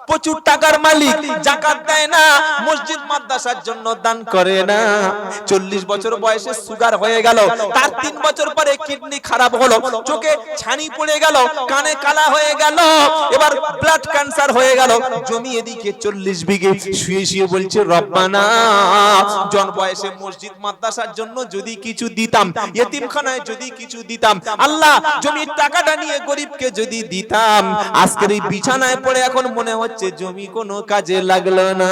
প্রচুর টাকার মালিক, যাকাত দেয় না, মসজিদ মাদ্রাসার জন্য দান করে না। 40 বছর বয়সে সুগার হয়ে গেল, তার 3 বছর পরে কিডনি খারাপ হলো, চোখে ছানি পড়ে গেল, কানে কালা হয়ে গেল, এবার ব্লাড ক্যান্সার হয়ে গেল। জমি এদিকে 40 বিঘে, শুয়ে শুয়ে বলছে রব্বানা, জন বয়সে মসজিদ মাদ্রাসার জন্য যদি কিছু দিতাম, এতিমখানায় যদি কিছু দিতাম, আল্লাহ জমির টাকাটা নিয়ে গরিবকে যদি দিতাম, আজকের এই বিছানায় পড়ে এখন মনে হচ্ছে জমি কোনো কাজে লাগলো না।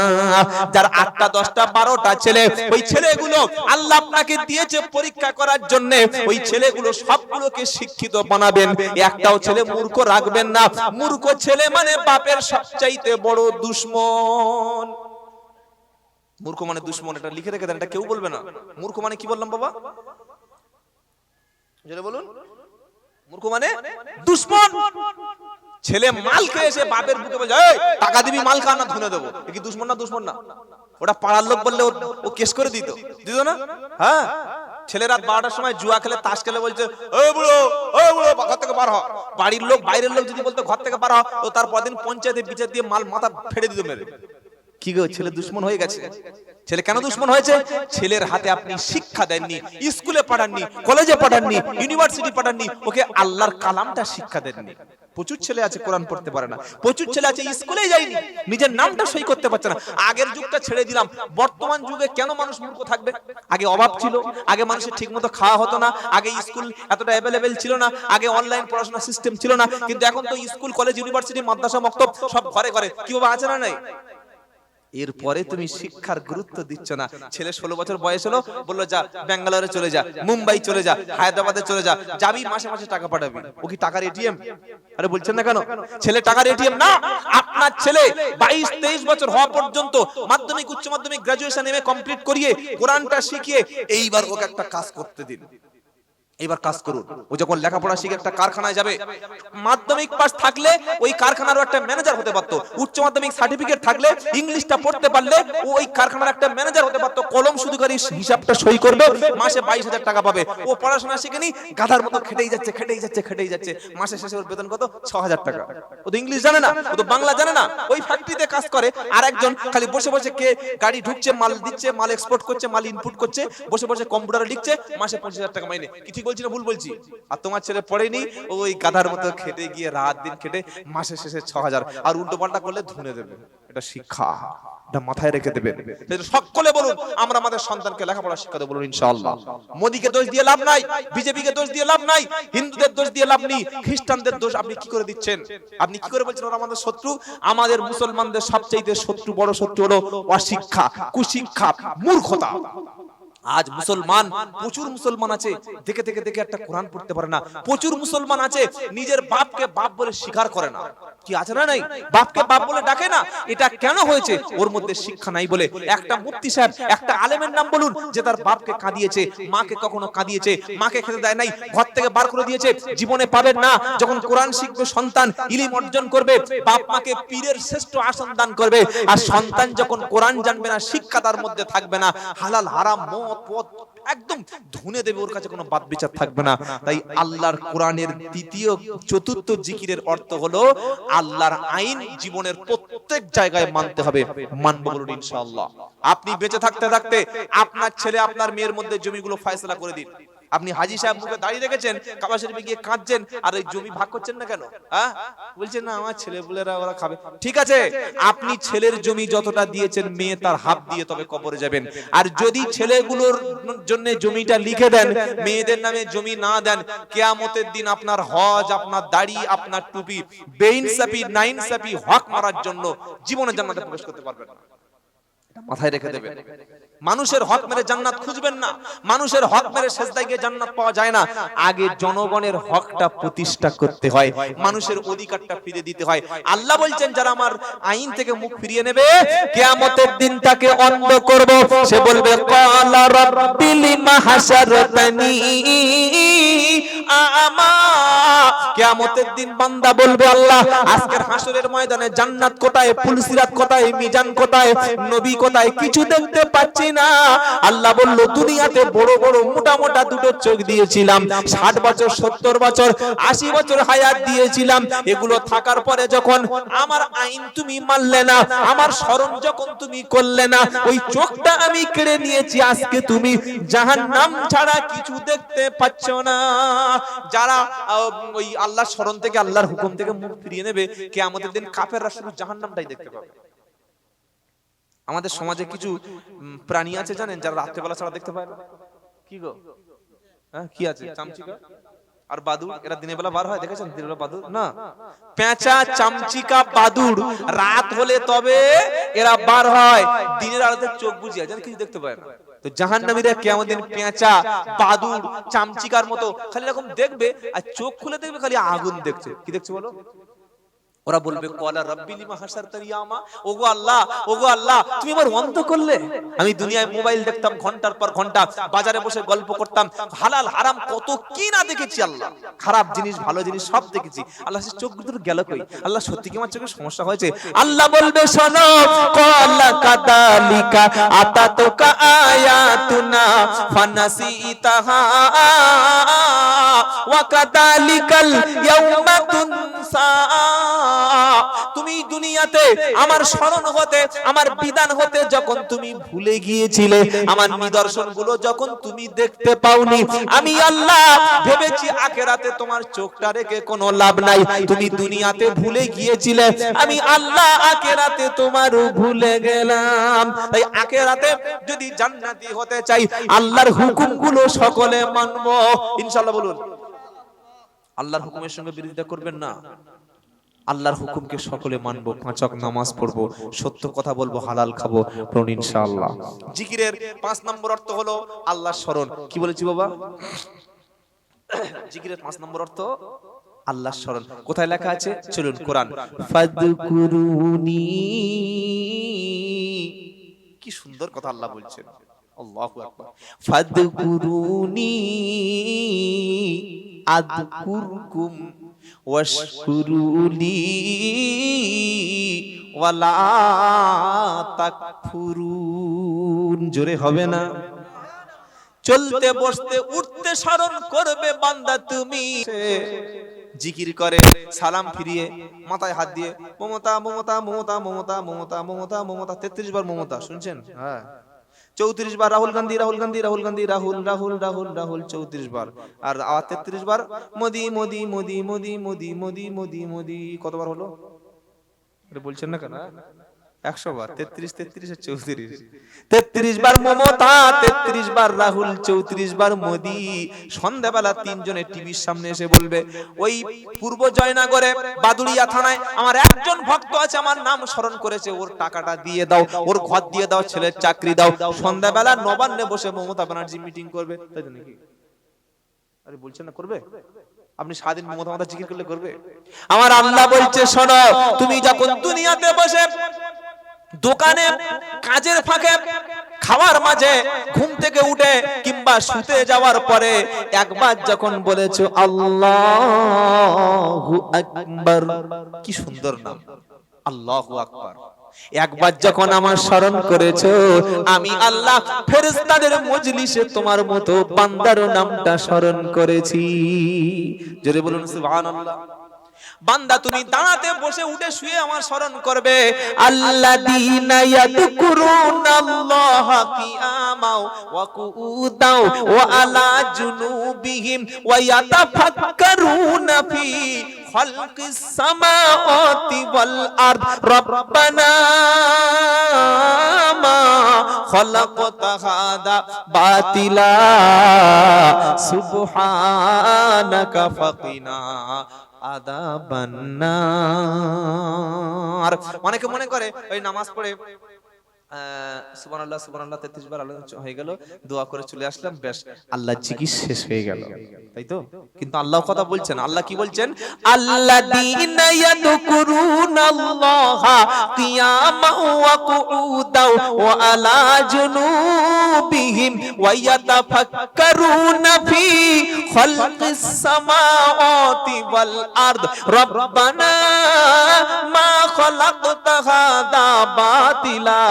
যার 8টা 10টা 12টা ছেলে, ওই ছেলেগুলো আল্লাহ আপনাকে দিয়েছে পরীক্ষা করার জন্য, ওই ছেলেগুলো সবগুলোকে শিক্ষিত বানাবেন, একটাও ছেলে মূর্খ রাখবেন না। মূর্খ ছেলে মানে বাপের সবচাইতে বড় দুশমন। মূর্খ মানে দুশমন, এটা লিখে রেখে দেন, এটা কেউ বলবে না। মূর্খ মানে কি বললাম বাবা, জোরে বলুন। মূর্খ মানে দুশমন। ছেলে মাল খেয়ে এসে বাপের বুকে বলে এই টাকা দিবি মাল খা না ধুনে দেবো, কি দুশমন না? দুশমন না। ওটা পাড়ার লোক বললে ও কেস করে দিত না? হ্যাঁ, ছেলে রাত 12টার সময় জুয়া খেলে, তাস খেলে, বলছে ওই বুড়ো ঘর থেকে বার হ। বাড়ির লোক বাইরের লোক যদি বলতো ঘর থেকে বার হ, তো তার পরদিন পঞ্চায়েতে বিচার দিয়ে মাল মাথা ফেড়ে দিত মেরে। কি গো, ছেলে দুশমন হয়ে গেছে। ছেলে কেন দুশমন হয়েছে? ছেলের হাতে আপনি শিক্ষা দেননি, স্কুলে পাঠাননি, কলেজে পাঠাননি, ইউনিভার্সিটি পাঠাননি, ওকে আল্লাহর কালামটা শিক্ষা দেননি। প্রচুর ছেলে আছে কোরআন পড়তে পারে না, প্রচুর ছেলে আছে স্কুলেই যায়নি, নিজের নামটা সই করতে পারছে না। আগের যুগটা ছেড়ে দিলাম, বর্তমান যুগে কেন মানুষ মূর্খ থাকবে? আগে অভাব ছিল, আগে মানুষের ঠিকমতো খাওয়া হতো না, আগে স্কুল এতটা অ্যাভেলেবেল ছিল না, আগে অনলাইন পড়াশোনা সিস্টেম ছিল না। কিন্তু এখন তো স্কুল, কলেজ, ইউনিভার্সিটি, মাদ্রাসা, মক্তব সব ঘরে ঘরে। কি বাবা আছে না নাই? এরপরে তুমি শিক্ষার গুরুত্ব দিচ্ছ না। ছেলে 16 বছর বয়স হলো, বললো যা ব্যাঙ্গালোরে চলে যা, মুম্বাই চলে যা, হায়দ্রাবাদে চলে যা, যাবি মাসে মাসে টাকা পাঠাবি। ও কি টাকার এটিএম? আরে বলছেন না কেন? ছেলে টাকার এটিএম না। আপনার ছেলে 22-23 বছর হওয়া পর্যন্ত মাধ্যমিক, উচ্চ মাধ্যমিক, গ্রাজুয়েশন, এমএ কমপ্লিট করিয়ে, কোরআনটা শিখিয়ে, এইবার ওকে একটা কাজ করতে দিন। এবার কাজ করুন। ও যখন লেখাপড়া শিখে একটা কারখানায় যাবে, মাধ্যমিক পাস থাকলে ওই কারখানার একটা ম্যানেজার হতে পারতো, উচ্চ মাধ্যমিক সার্টিফিকেট থাকলে, ইংলিশটা পড়তে পারলে ও ওই কারখানার একটা ম্যানেজার হতে পারতো। কলম শুধুকারী হিসাবটা সই করবে, মাসে 22,000 টাকা পাবে। ও পড়াশোনা শিখেনি, গাধার মতো খেটেই যাচ্ছে। মাসে শেষে ওর বেতন কত? 6,000 টাকা। ও তো ইংলিশ জানে না, ও তো বাংলা জানে না, ওই ফ্যাক্টরিতে কাজ করে। আর একজন খালি বসে বসে কে গাড়ি ঢুকছে, মাল দিচ্ছে, মাল এক্সপোর্ট করছে, মাল ইনপুট করছে, বসে বসে কম্পিউটারে লিখছে, মাসে 25,000 টাকা মাইনে। কি ঠিক বলছি না ভুল বলছি? আর তোমার ছেলে পড়েনি, ওই গাধার মতো খেটে গিয়ে রাত দিন খেটে মাসে শেষে 6,000, আর উল্টো পাল্টা করলে ধুনে দেবে। এটা শিক্ষা, এটা মাথায় রেখে দেবেন। সকলে বলুন আমরা আমাদের সন্তানকে লেখাপড়া শিক্ষা দেব, বলুন ইনশাআল্লাহ। মোদিকে দোষ দিয়ে লাভ নাই, বিজেপিকে দোষ দিয়ে লাভ নাই, হিন্দুদের দোষ দিয়ে লাভ নেই, খ্রিস্টানদের দোষ আপনি কি করে দিচ্ছেন? আপনি কি করে বলছেন ওরা আমাদের শত্রু? আমাদের মুসলমানদের সবচেয়ে শত্রু, বড় শত্রু হলো অশিক্ষা, কুশিক্ষা, মূর্খতা। আজ মুসলমান, প্রচুর মুসলমান আছে দেখে দেখে দেখে একটা কোরআন পড়তে পারে না। প্রচুর মুসলমান আছে নিজের বাপকে বাপ বলে স্বীকার করে না। কি আছে না নাই? বাপকে বাপ বলে ডাকে না। এটা কেন হয়েছে? ওর মধ্যে শিক্ষা নাই বলে। একটা মুফতি সাহেব, একটা আলেমের নাম বলুন যে তার বাপকে কাঁদিয়েছে, মাকে কখনো কাঁদিয়েছে, মাকে খেতে দেয় নাই, ঘর থেকে বার করে দিয়েছে। জীবনে পাবেন না। যখন কোরআন শিখবে সন্তান, ইলম অর্জন করবে, বাপ মাকে পীরের শ্রেষ্ঠ আসন দান করবে। আর সন্তান যখন কোরআন জানবে না, শিক্ষা তার মধ্যে থাকবে না, হালাল হারাম মদ পথ একদম ধুনে দেবে, ওর কাছে কোনো বাদ বিচার থাকবে না। তাই আল্লাহর কোরআনের দ্বিতীয় চতুর্থ জিকিরের অর্থ হলো আল্লাহর আইন জীবনের প্রত্যেক জায়গায় মানতে হবে। মানবো বলুন ইনশাআল্লাহ। আপনি বেঁচে থাকতে থাকতে আপনার ছেলে আপনার মেয়ের মধ্যে জমিগুলো ফয়সালা করে দিন। আপনি হাজী সাহেব মুখে দাঁড়িয়ে রেখেছেন, কাবা শরীফে গিয়ে কাঁদছেন, আর ওই জমি ভাগ করছেন না কেন? হ্যাঁ, বলছেন না আমার ছেলেপুলেরা ওরা খাবে। ঠিক আছে, আপনি ছেলের জমি যতটা দিয়েছেন, মেয়ে তার হাফ দিয়ে তবে কবরে যাবেন। আর যদি ছেলেগুলোর জন্য জমিটা লিখে দেন, মেয়েদের নামে জমি না দেন, কিয়ামতের দিন আপনার হজ, আপনার দাড়ি, আপনার টুপি বেইনসাফি নাইনসাফি হক মারার জন্য জীবনে জান্নাতে প্রবেশ করতে পারবেন না। মাথায় রেখে দেবেন। মানুষের হক মেরে জান্নাত খুঁজবেন না, মানুষের হক মেরে সেজদায় গিয়ে জান্নাত পাওয়া যায় না। আগে জনগণের হকটা প্রতিষ্ঠা করতে হয়, মানুষের অধিকারটা ফিরে দিতে হয়। আল্লাহ বলছেন যারা আমার আইন থেকে মুখ ফিরিয়ে নেবে, কিয়ামতের দিন তাকে অন্ধ করব। সে বলবে ক্বালা রাব্বি লিমা হাশারতানি আমা। কিয়ামতের দিন বান্দা বলবে আল্লাহ আজকের হাসরের ময়দানে জান্নাত কোথায়, ফুলসিরাত কোথায়, মিজান কোথায়, নবী কোথায়? কিছু দেখতে পাচ্ছি না। আল্লাহ বলল দুনিয়াতে বড় বড় মোটা মোটা দুটো চোখ দিয়েছিলাম, 60 বছর 70 বছর 80 বছর হায়াত দিয়েছিলাম। এগুলো থাকার পরে যখন আমার আইন তুমি মানলে না, আমার স্মরণ যখন তুমি করলে না, ওই চোখটা আমি কেড়ে নিয়েছি। আজকে তুমি জাহান্নাম ছাড়া কিছু দেখতে পাচ্ছ না। যারা ওই আল্লাহর স্মরণ থেকে আল্লাহর হুকুম থেকে মুখ ফিরিয়ে নেবে, কিয়ামতের দিন কাফেররা শুধু জাহান্নামটাই দেখতে পাবে। আমাদের সমাজে কিছু প্রাণী আছে জানেন, যারা রাত্রেবেলা ছাড়া দেখতে পায় না। কি গো? হ্যাঁ, কি আছে? চামচিকা আর বাদুড়, এরা দিনের বেলা বার হয়, দেখেছেন দিনের বেলা বাদুড় না? পেঁচা, চামচিকা, বাদুড় রাত হলে তবে এরা বার হয়, দিনের আলোতে চোখ বুজিয়ে যেন কিছু দেখতে পায় না। তো জাহান্নামীরা কিয়ামতের দিন পেঁচা, বাদুড়, চামচিকার মতো খালি এরকম দেখবে, আর চোখ খুলে দেখবে খালি আগুন দেখছে। কি দেখছে বলো? ওরা বলবে কলা রাব্বি লিমা হাসারতানি ইয়ামা, ওগো আল্লাহ, ওগো আল্লাহ, তুমি আমার অন্ধ করলে। আমি দুনিয়ায় মোবাইল দেখতাম ঘন্টার পর ঘন্টা, বাজারে বসে গল্প করতাম, হালাল হারাম কত কি না দেখেছি আল্লাহ, খারাপ জিনিস ভালো জিনিস সব দেখেছি। আল্লাহ সে চোখ দুটো গেল কই? আল্লাহ সত্যি কি আমার চোখে সমস্যা হয়েছে? আল্লাহ বলবে শোনো, কলা কাদালিকা আতাতুকা আয়াতুনা ফানাসিতাহা ওয়া কাদালিকাল ইয়াউমা তুনসা। তুমি দুনিয়াতে আমার স্মরণ হতে, আমার বিধান হতে যখন তুমি ভুলে গিয়েছিলে, আমার নিদর্শনগুলো যখন তুমি দেখতে পাওনি, আমি আল্লাহ ভেবেছি আখিরাতে তোমার চোখটা রেখে কোনো লাভ নাই। তুমি দুনিয়াতে ভুলে গিয়েছিলে, আমি আল্লাহ আখিরাতে তোমারও ভুলে গেলাম। তাই আখিরাতে যদি জান্নাতি হতে চাই, আল্লাহর হুকুমগুলো সকলে মানব ইনশাআল্লাহ। বলুন আল্লাহর হুকুমের সঙ্গে বিরোধিতা করবেন না। আল্লাহর হুকুমকে সকলে মানবো, 5 ওয়াক্ত নামাজ পড়বো, সত্য কথা বলবো, হালাল খাবো, পড়ুন ইনশাআল্লাহ। জিকিরের 5 নম্বর অর্থ হলো আল্লাহর স্মরণ। কি বলেছি বাবা? জিকিরের 5 নম্বর অর্থ আল্লাহর স্মরণ। কোথায় লেখা আছে? চলুন কোরআন। ফাযকুরুনি, কি সুন্দর কথা আল্লাহ বলছেন, আল্লাহু আকবার। ফাযকুরুনি আযকুরকুম ওয়াশকুরুলি ওয়ালা তাকফুরুন। জোরে হবে না? চলতে বসতে উঠতে স্মরণ করবে বান্দা তুমি। জিকির করে সালাম ফিরিয়ে মাথায় হাত দিয়ে মমতা মমতা মমতা মমতা মমতা মমতা মমতা 33 বার মমতা শুনছেন? হ্যাঁ। 34 বার রাহুল গান্ধী রাহুল গান্ধী রাহুল গান্ধী রাহুল রাহুল রাহুল রাহুল 34 বার। আর 33 বার মোদি মোদি মোদি মোদি মোদি মোদি মোদি মোদি। কতবার হলো এটা বলছেন না কেন? 100 বার। 33 33 আর 34, 33 বার মমতা, 33 বার রাহুল, 34 বার মোদি। সন্ধ্যাবেলা 3 জনে টিভির সামনে এসে বলবে, ওই পূর্ব জয়নগরে বাদুড়িয়া থানায় আমার একজন ভক্ত আছে, আমার নাম স্মরণ করেছে, ওর টাকাটা দিয়ে দাও, ওর ঘর দিয়ে দাও, ছেলের চাকরি দাও। সন্ধ্যাবেলা নবান্নে বসে মমতা ব্যানার্জি মিটিং করবে, তাই তো নাকি? আরে বলছেন না করবে? আপনি সারাদিন মমতা মমতা জিকির করলে করবে? আমার আল্লাহ বলছে শোনো, তুমি যখন দুনিয়াতে বসে দোকানে, কাজের ফাঁকে, খাওয়ার মাঝে, ঘুম থেকে উঠে কিংবা শুতে যাওয়ার পরে একবার যখন বলেছো আল্লাহু আকবার, কি সুন্দর নাম আল্লাহু আকবার, একবার যখন আমার স্মরণ করেছো, আমি আল্লাহ ফেরেশতাদের মজলিসে তোমার মতো বান্দার নামটা স্মরণ করেছি। জোরে বলুন সুবহানাল্লাহ। বান্দা তুমি দাঁড়াতে বসে উঠে শুয়ে আমার স্মরণ করবে। আল্লাযীনা ইয়াযকুরুনাল্লাহা কিয়ামাও ওয়া কুউদাও ওয়া আলা জুনুবিহিম ওয়া ইয়াতাফাক্কারুনা ফি খালকিস সামাওয়াতি ওয়াল আরদ রাব্বানা মা খালাকতা হাদা বাতিলা সুবহানাকা ফাকিনা আযাবান্নার। অনেকে মনে করে ওই নামাজ পড়ে সুবহানাল্লাহ সুবহানাল্লাহ 33 বার হয়ে গেল, দোয়া করে চলে আসলাম, বেশ আল্লাহ জিকির শেষ হয়ে গেল, তাই তো? কিন্তু আল্লাহ কথা বলছেন, আল্লাহ কি বলছেন? আল্লাযীনা ইয়াযকুরুনাল্লাহা কিয়ামান ওয়া কুউদাও ওয়া আলা জুনুবিহিম ওয়া ইয়াতাফাক্কারুনা ফি খালকিস সামাওয়াতি ওয়াল আরদ রাব্বানা মা খালাকতা হাদা বাতিলা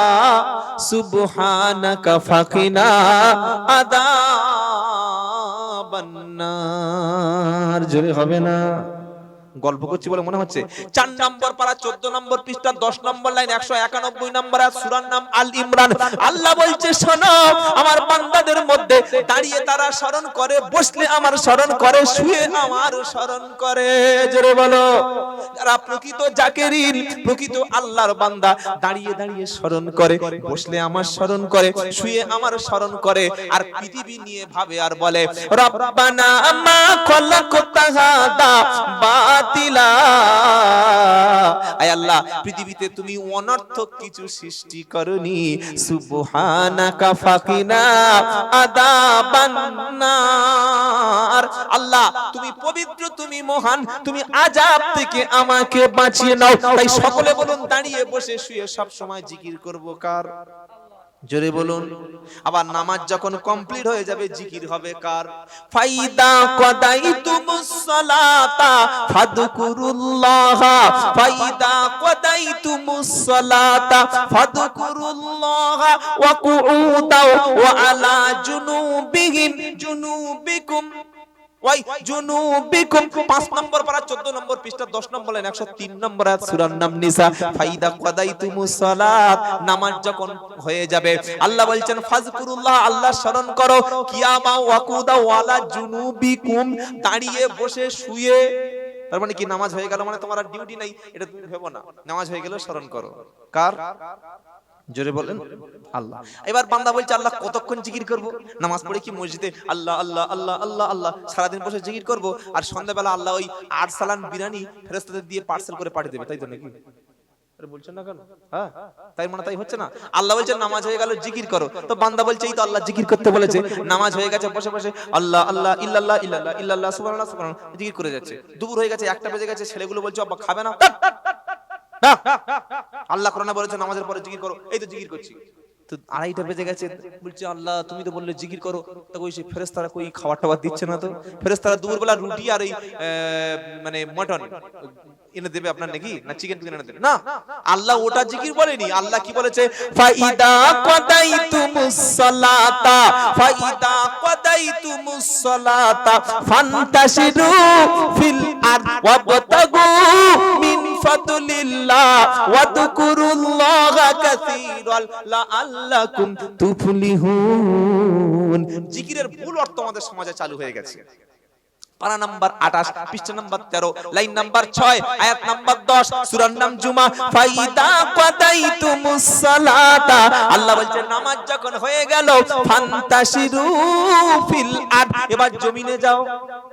সুবহানাকা ফাকিনা আযাবান্নার। জোরে হবে না? গল্প করছি বলে মনে হচ্ছে। 4 নম্বর পারা 14 নম্বর পৃষ্ঠা 10 নম্বর লাইন 191 নম্বর আয়াত, সূরার নাম আল ইমরান। আল্লাহ বলছে শোনো, আমার বান্দাদের মধ্যে দাঁড়িয়ে তারা স্মরণ করে, বসলে আমার স্মরণ করে, শুয়ে আমার স্মরণ করে। জোরে বলো। যারা প্রকৃত জাকেরিন, প্রকৃত আল্লাহর বান্দা, দাঁড়িয়ে দাঁড়িয়ে স্মরণ করে, বসলে আমার স্মরণ করে, শুয়ে আমার স্মরণ করে, আর পৃথিবী নিয়ে ভাবে আর বলে রব্বানা মা খালাকতা হাদা বাতিলা। আয় আল্লাহ, পৃথিবীতে তুমি অনর্থক কিছু সৃষ্টি করনি। সুবহানাকা ফাকিনা আযাবান্নার। আল্লাহ তুমি পবিত্র, তুমি মহান, তুমি আযাব থেকে আমাকে বাঁচিয়ে নাও। তাই সকলে বলুন, দাঁড়িয়ে বসে শুয়ে সব সময় জিকির করব কার? জোরে বলুন। আবার নামাজ যখন কমপ্লিট হয়ে যাবে, জিকির হবে কার? ফাইদা কদাইতুমুস সালাতা ফাযকুরুল্লাহ, ফাইদা কদাইতুমুস সালাতা ফাযকুরুল্লাহ ওয়া কুউদাও ওয়া আলা জুনুবিকুম ওয়াই জুনুবিকুম। 5 নম্বর পারা 14 নম্বর পৃষ্ঠা 10 নম্বর লাইন 103 নম্বর আয়াত, সূরার নাম নিসা। ফাইদা কাদাইতুমুস সালাত, নামাজ যখন হয়ে যাবে আল্লাহ বলছেন ফাযকুরুল্লাহ, আল্লাহ স্মরণ করো, কিয়ামা ওয়া কুদা ওয়ালা জুনুবিকুম, দাঁড়িয়ে বসে শুয়ে। তার মানে কি নামাজ হয়ে গেল মানে তোমার আর ডিউটি নাই, এটা তুমি ভেবো না। নামাজ হয়ে গেল স্মরণ করো কার? জোরে বলেন আল্লাহ। এবার বান্দা বলছে আল্লাহ কতক্ষণ জিকির করব? নামাজ পড়ে কি মসজিদে আল্লাহ আল্লাহ আল্লাহ আল্লাহ আল্লাহ সারাদিন বসে জিকির করব? আর সন্ধ্যাবেলা আল্লাহ ওই 8 সালান বিরিয়ানি ফেরেশতাদের দিয়ে পার্সেল করে পাঠিয়ে দেবে, তাই তো নাকি? আরে বলছেন না কেন? হ্যাঁ, তাই মানে তাই হচ্ছে না। আল্লাহ বলছে নামাজ হয়ে গেল জিকির করো, তো বান্দা বলছে এই তো আল্লাহ জিকির করতে বলেছে, নামাজ হয়ে গেছে, বসে বসে আল্লাহ আল্লাহ ইল্লাল্লাহ ইল্লাল্লাহ ইল্লাল্লাহ সুবহানাল্লাহ সুবহানাল্লাহ জিকির করে যাচ্ছে। দুপুর হয়ে গেছে, 1টা বেজে গেছে, ছেলেগুলো বলছে আব্বা খাবে না। আল্লাহ কোরআনে বলেছে নামাজের পরে জিকির করো, এই তো জিকির করছি। তো 2:30 বেজে গেছে, বলছে আল্লাহ তুমি তো বললে জিকির করো, তো কই সেই ফেরেশতারা কই খাবার টাবার দিচ্ছে না তো? ফেরেশতারা দুপুরবেলা রুটি আর এই মানে মটন এনে দেবে আপনার নাকি, না চিকেন এনে দেবে না? আল্লাহ ওটা জিকির বলেনি। আল্লাহ কি বলেছে? ফাইদা কাদাইতুমুস সালাতা, ফাইদা কাদাইতুমুস সালাতা ফান্তাশিরু ফিল আরদ ওয়াবতাগু মিন ফাদলিল্লাহ ওয়াযকুরুল্লাহা কাসীরান লাআল্লাকুম তুফলিহুন। জিকিরের ভুল অর্থ আমাদের সমাজে চালু হয়ে গেছে। পারা নাম্বার 28 পৃষ্ঠা নাম্বার 13 লাইন নাম্বার 6 আয়াত নাম্বার 10 সূরার নাম জুমা। ফাইদা কাদাইতুমুস সালাতা, আল্লাহ বলছেন নামাজ যখন হয়ে গেল ফান্তাশিরু ফিল আরদ, এবার জমিনে যাও।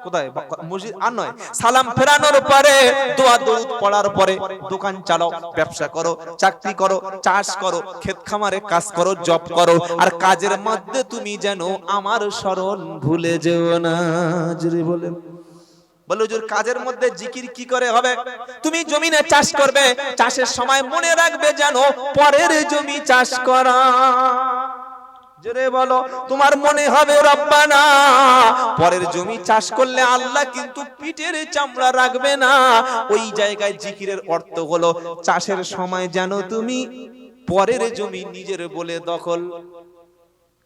কোথায়? মসজিদ আর নয়। সালাম ফেরানোর পরে, দোয়া দরুদ পড়ার পরে দোকান চালাও, ব্যবসা করো, চাকরি করো, চাষ করো, ক্ষেত খামারে কাজ করো, জব করো, আর কাজের মধ্যে তুমি যেন আমার স্মরণ ভুলে যেও না। জোরে বলেন। বলে হুজুর কাজের মধ্যে জিকির কি করে হবে? তুমি জমিনে চাষ করবে, চাষের সময় মনে রাখবে যেন পরের জমি চাষ করা। জোরে বলো। তোমার মনে হবে রব্বানা, পরের জমি চাষ করলে আল্লাহ কিন্তু পিঠের চামড়া রাখবে না। ওই জায়গায় জিকিরের অর্থ হলো চাষের সময় যেন তুমি পরের জমি নিজের বলে দখল।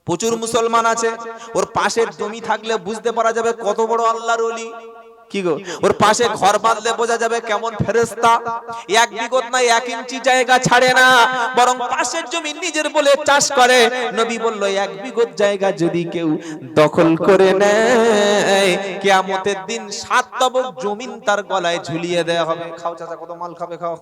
প্রচুর মুসলমান আছে, ওর পাশের জমি থাকলে বুঝতে পারা যাবে কত বড় আল্লাহর ওলি। কি গো, ওর পাশে ঘর বাঁধলে বোঝা যাবে কেমন ফেরেশতা। 1 বিঘত না 1 ইঞ্চি জায়গা ছাড়ে না, বরং পাশের জমি নিজের বলে চাষ করে। নবী বলল 1 বিঘত জায়গা যদি কেউ দখল করে নেয়, কিয়ামতের দিন 7 তবক জমিন তার গলায় ঝুলিয়ে দেয়া হবে। খাও চাচা, কত মাল খাবে খাও।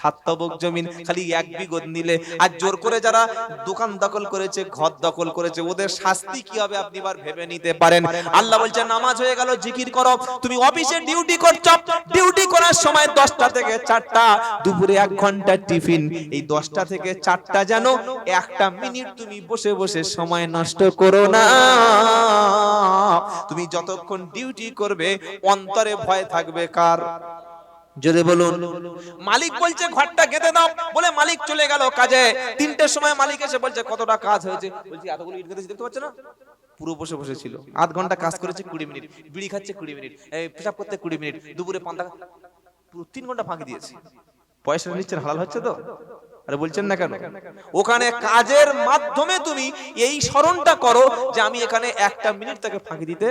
7 তবক জমিন খালি 1 বিঘত নিলে। আর জোর করে যারা দোকান দখল করেছে, ঘর দখল করেছে, ওদের শাস্তি কি হবে আপনি এবার ভেবে নিতে পারেন। আল্লাহ বলছেন নামাজ হয়ে গেল, জিকির করো। তুমি অফিসে ডিউটি করছো, ডিউটি করার সময় 10টা থেকে 4টা, দুপুরে 1 ঘন্টা টিফিন, এই 10টা থেকে 4টা যেন 1টা মিনিট তুমি বসে বসে সময় নষ্ট করো না। তুমি যতক্ষণ ডিউটি করবে অন্তরে ভয় থাকবে কার? জোরে বলুন। মালিক বলছে ঘরটা গেঁথে দাও, বলে মালিক চলে গেল কাজে। 3টের সময় মালিক এসে বলছে কতটা কাজ হয়েছে? বলছি এতগুলো ইট গেঁথেছি, দেখতে পাচ্ছ না? পুরো বসে বসে ছিল। 8 ঘন্টা কাজ করেছে 20 মিনিট, বিড়ি খাচ্ছে 20 মিনিট, পেশাব করতে 20 মিনিট, দুপুরে পান্তা পুরো 3 ঘন্টা ফাঁকি দিয়েছে। পয়সা নিচ্ছেন, হালাল হচ্ছে তো? আরে বলছেন না কেন? ওখানে কাজের মাধ্যমে তুমি এই স্মরণটা করো যে আমি এখানে একটা মিনিট তাকে ফাঁকি দিতে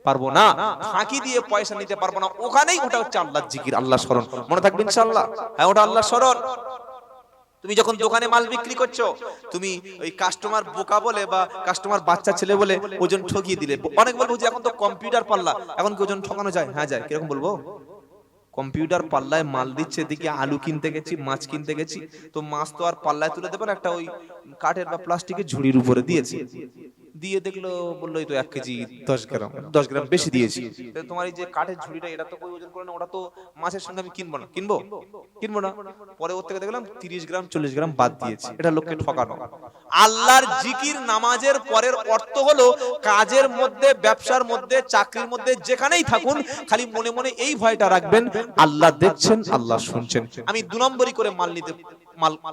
পারবো না, ফাঁকি দিয়ে পয়সা নিতে পারবো না। ওখানেই ওটা হচ্ছে আল্লাহর জিকির, আল্লাহর স্মরণ। মনে থাকবে ইনশাআল্লাহ। হ্যাঁ, ওটা আল্লাহর স্মরণ। তুমি যখন দোকানে মাল বিক্রি করছো, তুমি ওই কাস্টমার বোকা বলে বা কাস্টমার বাচ্চা ছেলে বলে ওজন ঠকিয়ে দিলে, অনেক বলবো যে এখন তো কম্পিউটার পাল্লা, এখন কি ওজন ঠকানো যায়? হ্যাঁ যায়। কিরকম বলবো? কম্পিউটার পাল্লায় মাল দিচ্ছে, এদিকে আলু কিনতে গেছি, মাছ কিনতে গেছি, তো মাছ তো আর পাল্লায় তুলে দেবে না, একটা ওই কাঠের বা প্লাস্টিকের ঝুড়ির উপরে দিয়েছি, দিয়ে দেখলো, বললো এই তো 1 কেজি 10 গ্রাম, 10 গ্রাম বেশি দিয়েছি। তোমার এই যে কাঠের ঝুড়িটা, এটা তো কই ওজন করে না, ওটা তো মাছের সঙ্গে আমি কিনবো না, কিনবো না। পরে ওর থেকে দেখলাম 30 গ্রাম 40 গ্রাম বাদ দিয়েছি। এটা লোককে ঠকানো। আল্লাহর জিকির নামাজের পরের অর্থ হলো কাজের মধ্যে, ব্যবসার মধ্যে, চাকরির মধ্যে, যেখানেই থাকুন খালি মনে মনে এই ভয়টা রাখবেন, আল্লাহ দেখছেন, আল্লাহ শুনছেন। আমি 2 নম্বরই করে মাল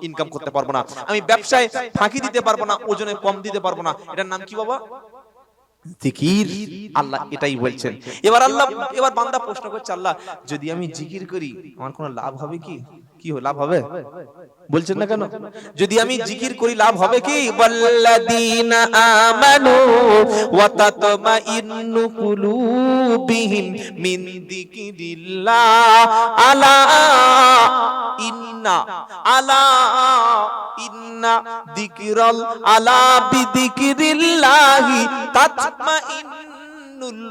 ইনকাম করতে পারবো না, আমি ব্যবসায় ফাঁকি দিতে পারবো না, ওজনে কম দিতে পারবো না। এটার নাম কি বাবা? জিকির। আল্লাহ এটাই বলছেন। এবার বান্দা প্রশ্ন করছে, আল্লাহ যদি আমি জিকির করি আমার কোনো লাভ হবে কি? কি লাভ হবে? বলছেন না কেন? যদি আমি জিকির করি লাভ হবে কি? ওয়াল্লাযীনা আমানু ওয়া তাতমাইন্নু কুলুবিহিম মিন যিকিরিল্লাহ আলা ইন্না যিকরাল আলা বিযিকিরিল্লাহি তাতমাইন্নুল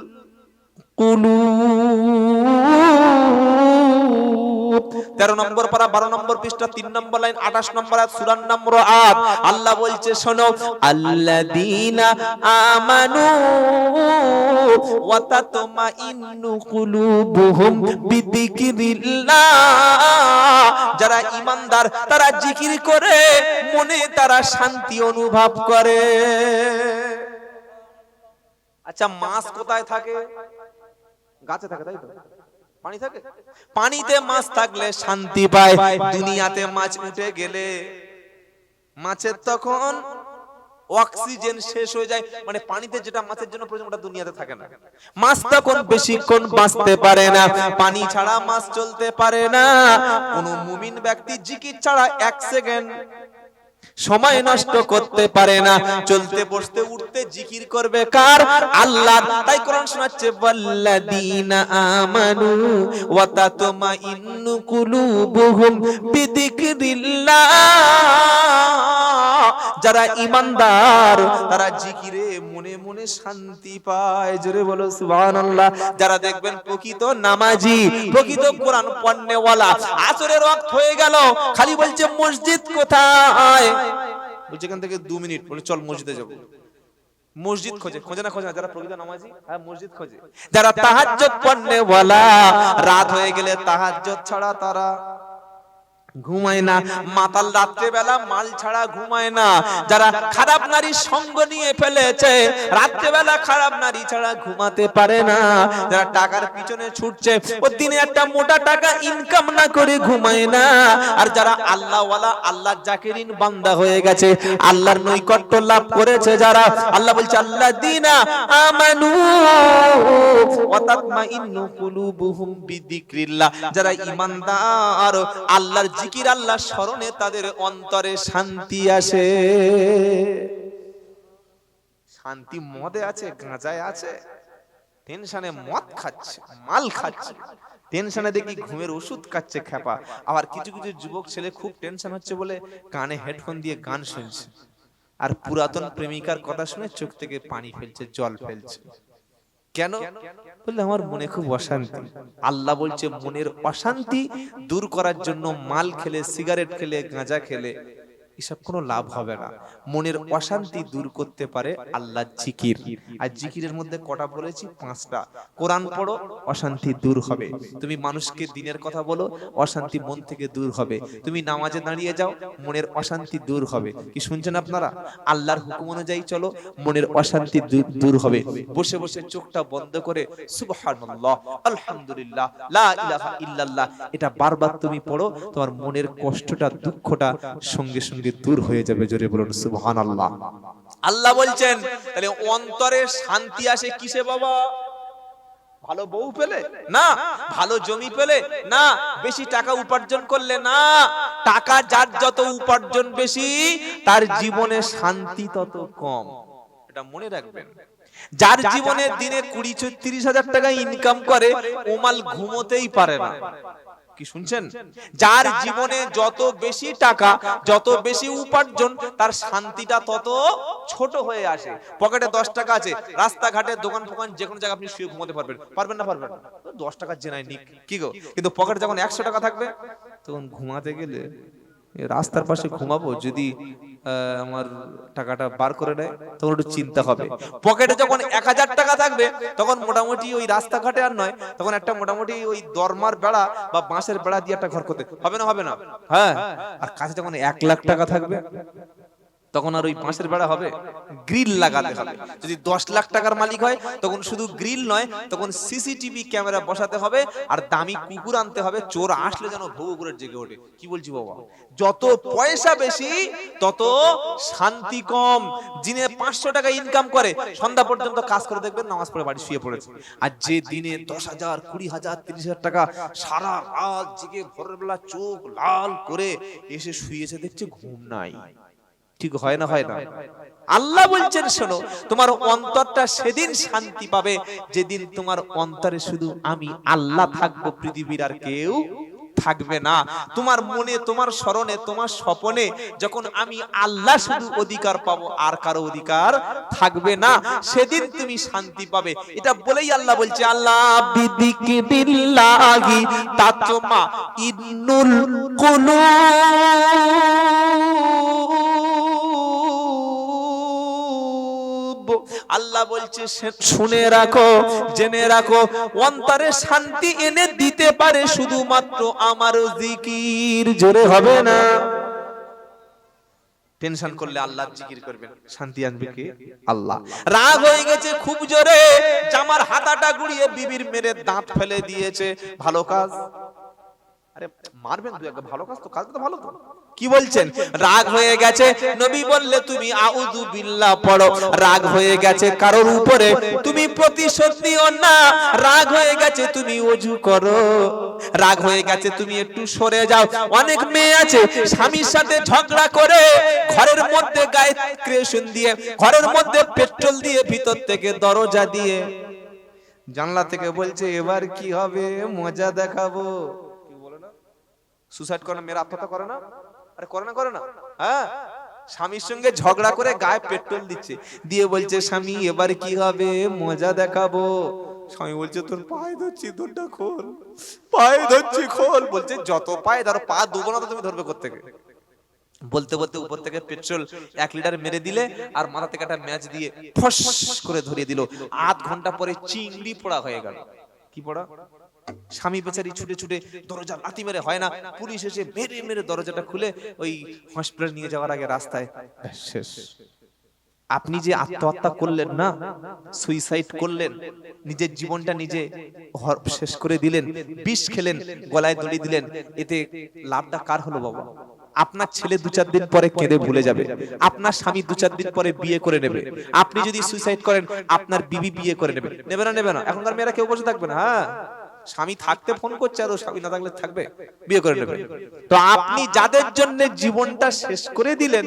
কুলুব। 13 নম্বর পারা 12 নম্বর পৃষ্ঠা 3 নম্বর লাইন 28 নম্বর আয়াত সূরা নম্বর 8। আল্লাহ বলছে শোনো, আল্লাযীনা আমানু ওয়া তাতমাইন্নু কুলুবুহুম বিযিকিরিল্লাহ, যারা ঈমানদার তারা জিকির করে মনে তারা শান্তি অনুভব করে। আচ্ছা, মাছ কোথায় থাকে? গাছে থাকে, তাই তো? পানি থাকে, পানিতে মাছ থাকলে শান্তি পায়। দুনিয়াতে মাছ উঠে গেলে মাছের তখন অক্সিজেন শেষ হয়ে যায়, মানে পানিতে যেটা মাছের জন্য প্রয়োজন ওটা দুনিয়াতে থাকে না। মাছ তখন বেশিক্ষণ বাঁচতে পারে না, পানি ছাড়া মাছ চলতে পারে না। কোন মুমিন ব্যক্তি জিকির ছাড়া 1 সেকেন্ড সময় নষ্ট করতে পারে না। চলতে বসতে উঠতে জিকির করবে কার? আল্লাহ। তাই কোরআন শোনাচ্ছে, ওয়াল্লাযীনা আমানু ওয়া তাতমাইন্নু কুলুবুহুম বিযিকিরিল্লাহ, যারা ঈমানদার তারা জিকিরে মনে মনে শান্তি পায়। জোরে বলো সুবহানাল্লাহ। যারা দেখবেন প্রকৃত নামাজি, প্রকৃত কোরআন পড়নেওয়ালা, আসরের ওয়াক্ত হয়ে গেল খালি বলছে মসজিদ কোথায়? বলছে এখান থেকে 2 মিনিট, বলে চল মসজিদে যাব। মসজিদ খোঁজে না যারা প্রকৃত নামাজি, হ্যাঁ মসজিদ খোঁজে। যারা তাহাজ্জুদ পড়নেওয়ালা, রাত হয়ে গেলে তাহাজ্জুদ ছাড়া তারা ঘুমায় না। মাতাল রাত্রে বেলা মাল ছাড়া ঘুমায় না। যারা খারাপ নারীর সঙ্গ নিয়ে ফেলেছে, রাত্রে বেলা খারাপ নারী ছাড়া ঘুমাতে পারে না। যারা টাকার পিছনে ছুটছে, ও দিনে একটা মোটা টাকা ইনকাম না করে ঘুমায় না। আর যারা আল্লাহওয়ালা, আল্লাহর জাকিরিন বান্দা হয়ে গেছে, আল্লাহর নৈকট্য লাভ করেছে যারা, আল্লাহ বলছে আল্লাযীনা আমানু ওয়া তাতমাইন্নু কুলুবুহুম বিযিকরিল্লাহ, যারা ঈমানদার, আল্লাহর জিকির, আল্লাহর স্মরণে তাদের অন্তরে শান্তি আসে। শান্তি মদে আছে, গাঁজায় আছে, টেনশনে মদ খাচ্ছে, মাল খাচ্ছে, টেনশনে দেখি ঘুমের ওষুধ খাচ্ছে খেপা। আবার কিছু কিছু যুবক ছেলে খুব টেনশন হচ্ছে বলে কানে হেডফোন দিয়ে গান শুনছে, আর পুরাতন প্রেমিকার কথা শুনে চোখ থেকে পানি ফেলছে, জল ফেলছে। কেন? বললে আমার মনে খুব অশান্তি। আল্লাহ বলছে মনের অশান্তি দূর করার জন্য মাল খেলে, সিগারেট খেলে, গাঁজা খেলে এসব কোনো লাভ হবে না। মনের অশান্তি দূর করতে পারে আল্লাহর জিকির। আর জিকিরের মধ্যে কটা বলেছি? 5টা। কোরআন পড়ো, অশান্তি দূর হবে। তুমি মানুষকে দিনের কথা বলো, অশান্তি মন থেকে দূর হবে। তুমি নামাজে দাঁড়িয়ে যাও, মনের অশান্তি দূর হবে। কি শুনছেন আপনারা? আল্লাহর হুকুম অনুযায়ী চলো, মনের অশান্তি দূর হবে। বসে বসে চোখটা বন্ধ করে সুবহানাল্লাহ, আলহামদুলিল্লাহ, লা ইলাহা ইল্লাল্লাহ এটা বারবার তুমি পড়ো, তোমার মনের কষ্টটা, দুঃখটা সঙ্গে সঙ্গে দূর হয়ে যাবে। জোরে বলুন সুবহানাল্লাহ। আল্লাহ বলছেন তাহলে অন্তরে শান্তি আসে কিসে বাবা? ভালো বউ পেলে না, ভালো জমি পেলে না, বেশি টাকা উপার্জন করলে না, টাকা যার যত উপার্জন বেশি তার জীবনে শান্তি তত কম, এটা মনে রাখবেন। যার জীবনে দিনে 20-30 হাজার টাকা ইনকাম করে ও মাল ঘুমোতেই পারে না। কি শুনছেন? যার জীবনে যত বেশি টাকা, যত বেশি উপার্জন, তার শান্তিটা তত ছোট হয়ে আসে। পকেটে 10 টাকা আছে, রাস্তাঘাটে দোকান ফোকান যে কোনো জায়গায় আপনি শুয়ে ঘুমোতে পারবেন, পারবেন না? পারবেন না। 10 টাকা জেনাই নিক কি গো, কিন্তু পকেটে যখন 100 টাকা থাকবে তখন ঘুমাতে গেলে রাস্তার পাশে ঘুমাবো, যদি আমার টাকাটা বার করে নেয় তখন একটু চিন্তা হবে। পকেটে যখন 1000 টাকা থাকবে তখন মোটামুটি ওই রাস্তাঘাটে আর নয়, তখন একটা মোটামুটি ওই দরমার বেড়া বা বাঁশের বেড়া দিয়ে একটা ঘর করতে হবে না? হবে না? হ্যাঁ। আর কাছে যখন 1 লাখ টাকা থাকবে তখন আর ওই বাঁশের বেড়া হবে, গ্রিল লাগাতে হবে। যদি 10 লাখ টাকার মালিক হয় তখন শুধু গ্রিল নয়, তখন সিসিটিভি ক্যামেরা বসাতে হবে আর দামি কুকুর আনতে হবে, চোর আসলে যেন ভৌগুরের জেগে ওঠে। কি বলছি বাবা? যত পয়সা বেশি তত শান্তি কম। দিনে 500 টাকা ইনকাম করে সন্ধ্যা পর্যন্ত কাজ করে দেখবেন নামাজ পড়ে বাড়ি শুয়ে পড়েছে। আর যে দিনে 10,000, 20,000, 30,000 টাকা সারা রাত জেগে ভোরের বেলা চোখ লাল করে এসে শুয়েছে, দেখছে ঘুম নাই। ঠিক হয় না? হয় না? আল্লাহ বলছেন শোনো, তোমার অন্তরটা সেদিন শান্তি পাবে যেদিন তোমার অন্তরে শুধু আমি আল্লাহ থাকবো, পৃথিবীর আর কেউ থাকবে না। তোমার মনে, তোমার স্মরণে, তোমার স্বপনে যখন আমি আল্লাহ শুধু অধিকার পাবো, আর কারো অধিকার থাকবে না, সেদিন তুমি শান্তি পাবে। এটা বলেই আল্লাহ বলছে, আল্লাহ বিযিকরিল্লাহি তাতমা ইন্নুল কুলুব। আল্লাহ বলছে শুনে রাখো, জেনে রাখো, অন্তরে শান্তি এনে দিতে পারে শুধুমাত্র আমার জিকির। জোরে হবে না? টেনশন করলে আল্লাহর জিকির করবেন, শান্তি আনবে কে? আল্লাহ। রাগ হয়ে গেছে খুব জোরে, জামার হাতাটা গুড়িয়ে বিবির মেরে দাঁত ফেলে দিয়েছে, ভালো কাজ? আরে মারবেন দুই একটা, ভালো কাজ তো, কাজ তো ভালো তো। কি বলছেন? রাগ হয়ে গেছে, নবী বললে তুমি আউযু বিল্লাহ পড়ো। রাগ হয়ে গেছে কারোর উপরে, তুমি প্রতিশোধ নিও না। রাগ হয়ে গেছে তুমি ওযু করো। রাগ হয়ে গেছে তুমি একটু সরে যাও। অনেক মেয়ে আছে স্বামীর সাথে ঝগড়া করে ঘরের মধ্যে গায়ে ক্রেশন দিয়ে, ঘরের মধ্যে পেট্রোল দিয়ে, ভিতর থেকে দরজা দিয়ে, জানলা থেকে বলছে এবার কি হবে, মজা দেখাবো। কি বলে না, সুসাইড করে না, মেয়েরা আত্মহত্যা করে না? আরে করে না, করে না? হ্যাঁ, স্বামীর সঙ্গে ঝগড়া করে গায়ে পেট্রোল দিচ্ছে, দিয়ে বলছে স্বামী এবার কি হবে, মজা দেখাবো। স্বামী বলছে তোর পায়ে ধরছি, দুধটা খোল, পায়ে ধরছি খোল। বলছে যত পায়ে ধরো, পা দুবো না তো তুমি ধরবে কোত্থেকে? বলতে বলতে উপর থেকে পেট্রোল 1 লিটার মেরে দিলে আর মাথা থেকে একটা ম্যাচ দিয়ে ফস করে ধরিয়ে দিল। আধ ঘন্টা পরে চিংড়ি পোড়া হয়ে গেল। কি পোড়া? স্বামী বেচারি ছুটে ছুটে দরজা লাথি মেরে, হয় না, পুলিশ এসে মেরে মেরে দরজাটা খুলে ওই হসপিটাল নিয়ে যাওয়ার আগে রাস্তায় শেষ। আপনি যে আত্মহত্যা করলেন না, সুইসাইড করলেন, নিজের জীবনটা নিজে শেষ করে দিলেন, বিষ খেলেন, গলায় দড়ি দিলেন, এতে লাভটা কার হলো বাবা? আপনার ছেলে 2-4 দিন পরে কেঁদে ভুলে যাবে, আপনার স্বামী 2-4 দিন পরে বিয়ে করে নেবে। আপনি যদি সুইসাইড করেন আপনার বিবি বিয়ে করে নেবে। নেবে না? নেবে না? এখনকার মেয়েরা কেউ বসে থাকবে না। হ্যাঁ, স্বামী থাকতে ফোন করছে আর স্বামী না থাকলে থাকবে, বিয়ে করে নেবে। তো আপনি যাদের জন্য জীবনটা শেষ করে দিলেন,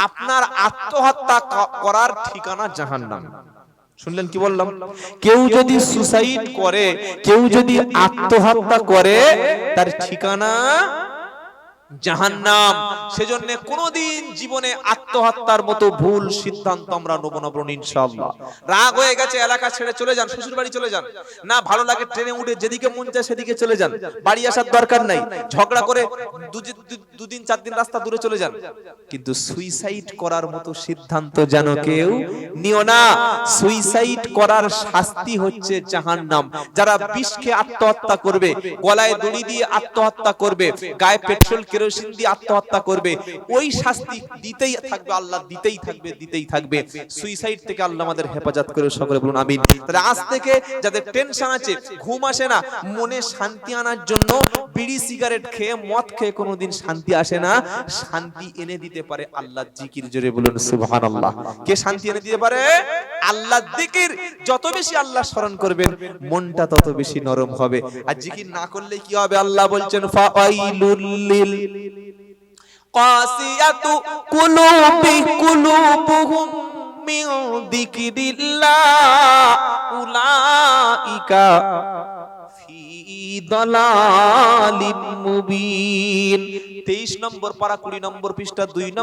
আপনার আত্মহত্যা করার ঠিকানা জাহান্নাম। শুনলেন কি বললাম? কেউ যদি সুসাইড করে, কেউ যদি আত্মহত্যা করে, তার ঠিকানা জাহান্নাম। সেজন্য কোনদিন জীবনে আত্মহত্যার মতো ভুল সিদ্ধান্ত আমরা নেব না ইনশাআল্লাহ। রাগ হয়ে গেছে, এলাকা ছেড়ে চলে যান, শ্বশুর বাড়ি চলে যান। না ভালো লাগে ট্রেনে উঠে যেদিকে মন চায় সেদিকে চলে যান, বাড়ি আসার দরকার নাই। ঝগড়া করে 2-4 দিন রাস্তা দূরে চলে যান, কিন্তু সুইসাইড করার মতো সিদ্ধান্ত যেন কেউ নিও না। সুইসাইড করার শাস্তি হচ্ছে জাহান্নাম। যারা বিষ খেয়ে আত্মহত্যা করবে, গলায় দড়ি দিয়ে আত্মহত্যা করবে, গায়ে পেট্রোল কেরোসিন দিয়ে আত্মহত্যা করবে, ওই শাস্তি দিতেই থাকবে আল্লাহ, দিতেই থাকবে, দিতেই থাকবে। সুইসাইড থেকে আল্লাহ আমাদের হেফাজত করে, সকলে বলুন আমিন। তাহলে আজ থেকে যাদের টেনশন আছে, ঘুম আসে না, মনে শান্তি আনার জন্য বিড়ি সিগারেট খেয়ে, মদ খেয়ে কোনোদিন শান্তি আসে না, শান্তি এনে দিতে পারে আল্লাহর জিকির। জোরে বলুন সুবহানাল্লাহ। কে শান্তি এনে দিতে পারে? আল্লাহর জিকির। যত বেশি আল্লাহ স্মরণ করবেন মনটা তত বেশি নরম হবে। আর জিকির না করলে কি হবে? আল্লাহ বলছেন ফাওয়াইলুল লিল কাসিয়াতু কুলুবুহুম মিন যিকরিল্লাহ উলাইকা ফি দালালিম মুবিন। 23 নম্বর পারা 20 নম্বর পৃষ্ঠা 2 নম্বর